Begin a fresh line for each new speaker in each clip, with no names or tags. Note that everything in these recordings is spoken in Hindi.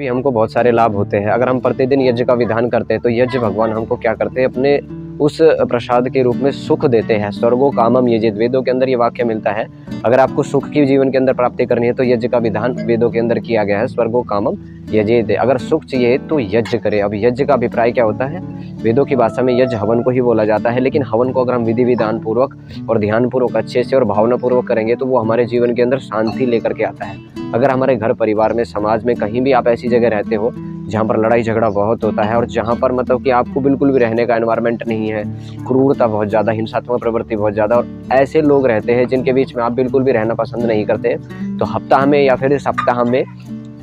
भी हमको बहुत सारे लाभ होते हैं। अगर हम प्रतिदिन यज्ञ का विधान करते हैं तो यज्ञ भगवान हमको क्या करते हैं, अपने उस प्रसाद के रूप में सुख देते हैं। स्वर्गो कामम यजेत, वेदों के अंदर ये वाक्य मिलता है। अगर आपको सुख की जीवन के अंदर प्राप्ति करनी है तो यज्ञ का विधान वेदों के अंदर किया गया है, स्वर्गो कामम यजेत। अगर सुख चाहिए तो यज्ञ करें। अब यज्ञ का अभिप्राय क्या होता है, वेदों की भाषा में यज्ञ हवन को ही बोला जाता है, लेकिन हवन को अगर हम विधि विधान पूर्वक और ध्यान पूर्वक अच्छे से और भावना पूर्वक करेंगे तो वो हमारे जीवन के अंदर शांति लेकर के आता है। अगर हमारे घर परिवार में, समाज में, कहीं भी आप ऐसी जगह रहते हो जहाँ पर लड़ाई झगड़ा बहुत होता है और जहाँ पर मतलब कि आपको बिल्कुल भी रहने का एनवायरनमेंट नहीं है, क्रूरता बहुत ज़्यादा, हिंसात्मक प्रवृत्ति बहुत ज़्यादा, और ऐसे लोग रहते हैं जिनके बीच में आप बिल्कुल भी रहना पसंद नहीं करते, तो हफ्ताह में या फिर सप्ताह में,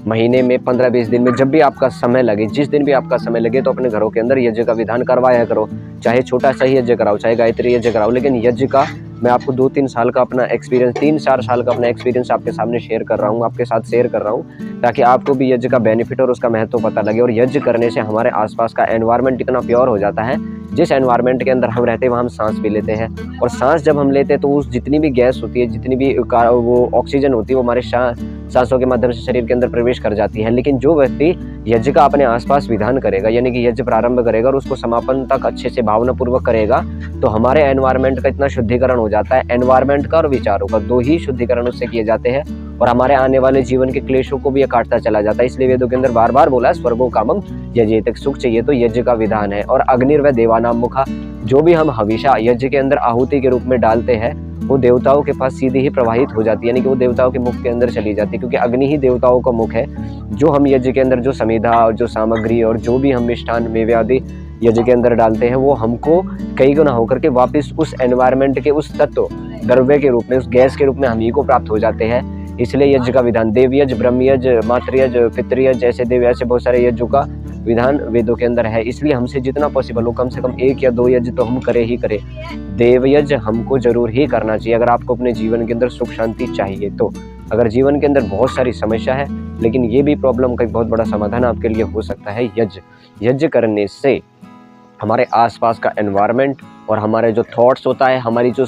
महीने में, 15-20 दिन में, जब भी आपका समय लगे, जिस दिन भी आपका समय लगे, तो अपने घरों के अंदर यज्ञ का विधान करवाया करो। चाहे छोटा सा ही यज्ञ कराओ, चाहे गायत्री यज्ञ कराओ, लेकिन यज्ञ का मैं आपको 2-3 साल का अपना एक्सपीरियंस, 3-4 साल का अपना एक्सपीरियंस आपके सामने शेयर कर रहा हूँ, आपके साथ शेयर कर रहा हूँ, ताकि आपको भी यज्ञ का बेनिफिट और उसका महत्व पता लगे। और यज्ञ करने से हमारे आसपास का एनवायरनमेंट इतना प्योर हो जाता है, जिस एनवायरनमेंट के अंदर हम रहते हैं वहाँ हम सांस भी लेते हैं, और सांस जब हम लेते हैं तो उस जितनी भी गैस होती है, जितनी भी वो ऑक्सीजन होती है, वो हमारे सांसों के माध्यम से शरीर के अंदर प्रवेश कर जाती है। लेकिन जो व्यक्ति यज्ञ का अपने आसपास विधान करेगा, यानी कि यज्ञ प्रारंभ करेगा और उसको समापन तक अच्छे से भावना पूर्वक करेगा, तो हमारे एनवायरनमेंट का इतना शुद्धिकरण हो जाता है, एनवायरनमेंट का और विचारों का, 2 ही शुद्धिकरण उससे किए जाते हैं, और हमारे आने वाले जीवन के क्लेशों को भी ये काटता चला जाता है। इसलिए वेदों के अंदर बार बार बोला है, स्वर्गो कामम यजेत, सुख चाहिए तो यज्ञ का विधान है। और अग्निर्वै देवानाम मुखा, जो भी हम हविषा यज्ञ के अंदर आहुति के रूप में डालते हैं वो देवताओं के पास सीधी ही प्रवाहित हो जाती है, यानी कि वो देवताओं के मुख के अंदर चली जाती है, क्योंकि अग्नि ही देवताओं का मुख है। जो हम यज्ञ के अंदर जो समिधा और जो सामग्री और जो भी हम मिष्ठान मेवे आदि यज्ञ के अंदर डालते हैं, वो हमको कई गुना होकर के वापस उस एनवायरनमेंट के उस तत्व द्रव्य के रूप में, उस गैस के रूप में हम ही को प्राप्त हो जाते हैं। इसलिए यज्ञ का विधान, देव यज्ञ, ब्रह्म यज्ञ, मातृ यज्ञ, पितृ यज्ञ, ऐसे देव ऐसे बहुत सारे यज्ञों का विधान वेदों के अंदर है। इसलिए हमसे जितना पॉसिबल हो कम से कम 1 या 2 यज्ञ तो हम करें ही करें। देव यज्ञ हमको जरूर ही करना चाहिए अगर आपको अपने जीवन के अंदर सुख शांति चाहिए तो। अगर जीवन के अंदर बहुत सारी समस्या है, लेकिन ये भी प्रॉब्लम का एक बहुत बड़ा समाधान आपके लिए हो सकता है यज्ञ। यज्ञ करने से हमारे आसपास का एनवायरनमेंट और हमारे जो थॉट्स होता है, हमारी जो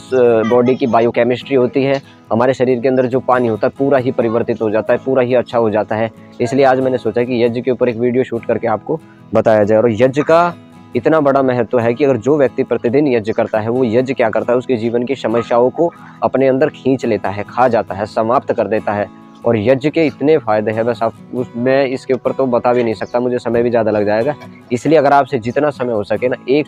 बॉडी की बायोकेमिस्ट्री होती है, हमारे शरीर के अंदर जो पानी होता है, पूरा ही परिवर्तित हो जाता है, पूरा ही अच्छा हो जाता है। इसलिए आज मैंने सोचा कि यज्ञ के ऊपर एक वीडियो शूट करके आपको बताया जाए। और यज्ञ का इतना बड़ा महत्व है कि अगर जो व्यक्ति प्रतिदिन यज्ञ करता है, वो यज्ञ क्या करता है, उसके जीवन की समस्याओं को अपने अंदर खींच लेता है, खा जाता है, समाप्त कर देता है। और यज्ञ के इतने फायदे हैं, बस आप मैं इसके ऊपर तो बता भी नहीं सकता, मुझे समय भी ज़्यादा लग जाएगा। इसलिए अगर आपसे जितना समय हो सके ना, एक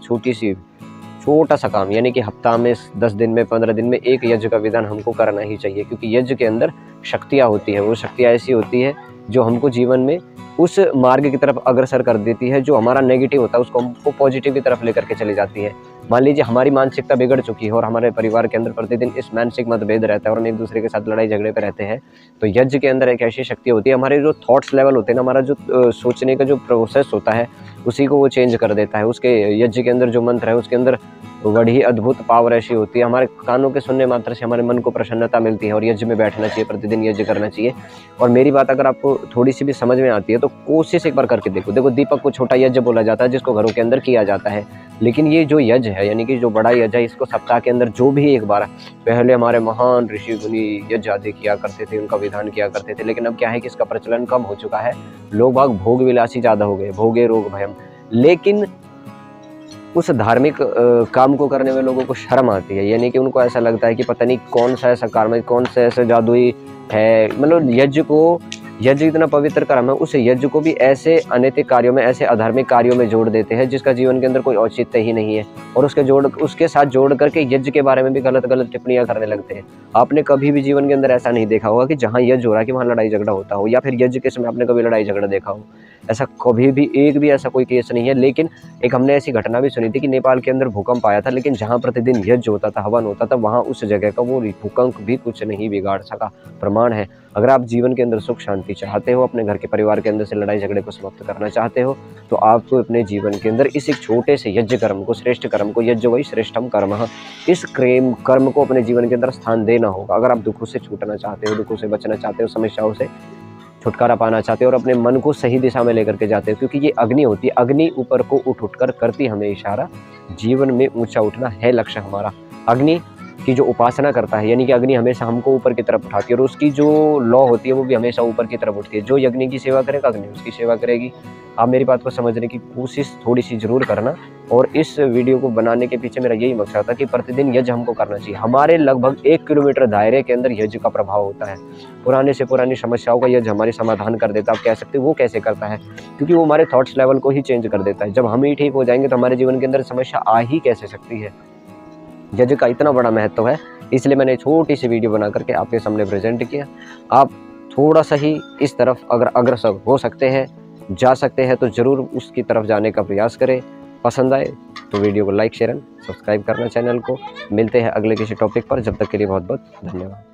छोटा सा काम, यानी कि हफ्ता में 10 दिन में, 15 दिन में एक यज्ञ का विधान हमको करना ही चाहिए, क्योंकि यज्ञ के अंदर शक्तियाँ होती हैं। वो शक्तियाँ ऐसी होती है जो हमको जीवन में उस मार्ग की तरफ अग्रसर कर देती है, जो हमारा नेगेटिव होता है उसको हमको पॉजिटिव की तरफ लेकर के चली जाती है। मान लीजिए हमारी मानसिकता बिगड़ चुकी है और हमारे परिवार के अंदर प्रतिदिन इस मानसिक मतभेद रहता है और हम एक दूसरे के साथ लड़ाई झगड़े पे रहते हैं, तो यज्ञ के अंदर एक ऐसी शक्ति होती है, हमारे जो थॉट्स लेवल होते हैं ना, हमारा जो सोचने का जो प्रोसेस होता है, उसी को वो चेंज कर देता है। उसके यज्ञ के अंदर जो मंत्र है उसके अंदर बड़ी अद्भुत पावर ऐसी होती है, हमारे कानों के सुनने मात्र से हमारे मन को प्रसन्नता मिलती है। और यज्ञ में बैठना चाहिए, प्रतिदिन यज्ञ करना चाहिए। और मेरी बात अगर आपको थोड़ी सी भी समझ में आती है तो कोशिश एक बार करके देखो। दीपक को छोटा यज्ञ बोला जाता है जिसको घरों के अंदर किया जाता है, लेकिन ये जो यज्ञ है, यानी कि जो बड़ा यज्ञ है, इसको सप्ताह के अंदर जो भी एक बार, पहले हमारे महान ऋषि मुनि यज्ञ आदि किया करते थे, उनका विधान किया करते थे, लेकिन अब क्या है कि इसका प्रचलन कम हो चुका है। लोग भाग भोग विलासी ज्यादा हो गए, भोगे रोग भयम। लेकिन उस धार्मिक काम को करने में लोगों को शर्म आती है, यानी कि उनको ऐसा लगता है कि पता नहीं कौन सा ऐसा कर्म है, कौन सा ऐसा जादुई है। मतलब यज्ञ इतना पवित्र कर्म है, उस यज्ञ को भी ऐसे अनैतिक कार्यों में, ऐसे अधार्मिक कार्यों में जोड़ देते हैं जिसका जीवन के अंदर कोई औचित्य ही नहीं है, और उसके साथ जोड़ करके यज्ञ के बारे में भी गलत टिप्पणियां करने लगते हैं। आपने कभी भी जीवन के अंदर ऐसा नहीं देखा होगा कि जहाँ यज्ञ हो रहा है कि वहाँ लड़ाई झगड़ा होता हो, या फिर यज्ञ के समय आपने कभी लड़ाई झगड़ा देखा हो। ऐसा कभी भी एक भी ऐसा कोई केस नहीं है। लेकिन एक हमने ऐसी घटना भी सुनी थी कि नेपाल के अंदर भूकंप आया था, लेकिन जहाँ प्रतिदिन यज्ञ होता था, हवन होता था, वहाँ उस जगह का वो भूकंप भी कुछ नहीं बिगाड़ सका। प्रमाण है। अगर आप जीवन के अंदर सुख शांति चाहते हो, अपने घर के परिवार के अंदर से लड़ाई झगड़े को समाप्त करना चाहते हो, तो आपको अपने जीवन के अंदर इस एक छोटे से यज्ञ कर्म को, श्रेष्ठ कर्म को, यज्ञ वही श्रेष्ठम कर्म, इस कर्म को अपने जीवन के अंदर स्थान देना होगा। अगर आप दुखों से छूटना चाहते हो, दुखों से बचना चाहते हो, समस्याओं से छुटकारा पाना चाहते हो और अपने मन को सही दिशा में लेकर के जाते हो, क्योंकि ये अग्नि होती है, अग्नि ऊपर को उठ कर करती हमें इशारा। जीवन में ऊंचा उठना है लक्ष्य हमारा। अग्नि की जो उपासना करता है, यानी कि अग्नि हमेशा हमको ऊपर की तरफ उठाती है और उसकी जो लौ होती है वो भी हमेशा ऊपर की तरफ उठती है। जो यज्ञ की सेवा करेगा अग्नि उसकी सेवा करेगी। आप मेरी बात को समझने की कोशिश थोड़ी सी ज़रूर करना। और इस वीडियो को बनाने के पीछे मेरा यही मकसद था कि प्रतिदिन यज्ञ हमको करना चाहिए। हमारे लगभग 1 किलोमीटर दायरे के अंदर यज्ञ का प्रभाव होता है। पुराने से पुरानी समस्याओं का यज्ञ हमारी समाधान कर देता है। आप कह सकते हो वो कैसे करता है, क्योंकि वो हमारे थॉट्स लेवल को ही चेंज कर देता है। जब हम ही ठीक हो जाएंगे तो हमारे जीवन के अंदर समस्या आ ही कैसे सकती है। यज्ञ का इतना बड़ा महत्व है, इसलिए मैंने छोटी सी वीडियो बना करके आपके सामने प्रेजेंट किया। आप थोड़ा सा ही इस तरफ अगर अग्रसर हो सकते हैं, जा सकते हैं, तो ज़रूर उसकी तरफ जाने का प्रयास करें। पसंद आए तो वीडियो को लाइक शेयर एंड सब्सक्राइब करना चैनल को। मिलते हैं अगले किसी टॉपिक पर, जब तक के लिए बहुत बहुत धन्यवाद।